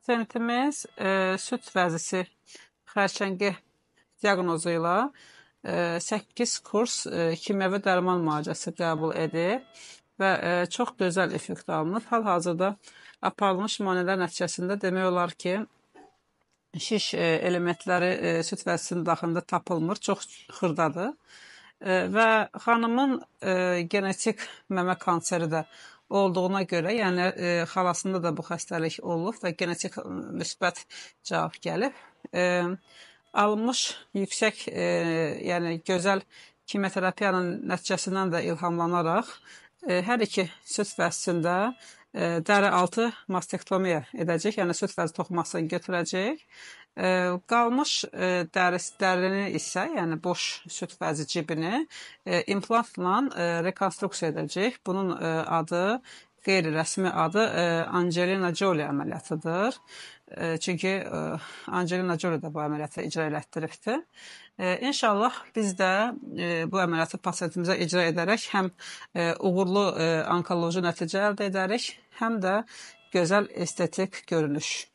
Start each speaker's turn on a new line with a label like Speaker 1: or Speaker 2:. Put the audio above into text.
Speaker 1: Pasiyentimiz süd vəzisi xərçəngi diaqnozu ilə 8 kurs kimyəvi dərman müalicəsi qəbul edib və çox gözəl effekt alınıb. Hal-hazırda aparılmış müayinələr nəticəsində demək olar ki, şiş elementləri süd vəzisinin daxilində tapılmır, çox xırdadır. Və xanımın genetik məmə kanseri də olduğuna görə, yəni xalasında da bu xəstəlik olub və genetik müsbət cavab gəlib. Alınmış yüksək, yəni gözəl kimyoterapiyanın nəticəsindən də ilhamlanaraq hər iki süd vəzisində dəri altı mastektomiya edəcək, yəni süd vəzi toxumasını götürəcək. Qalmış dərini isə, yəni boş süd vəzi cibini implantla rekonstruksiya edəcək. Bunun adı, qeyri-rəsmi adı Angelina Jolie əməliyyatıdır. Çünki Angelina Jolie də bu əməliyyatı icra elətdiribdir. İnşallah biz də bu əməliyyatı pasiyentimizə icra edərək həm uğurlu onkoloji nəticə əldə edərik, həm də gözəl estetik görünüş.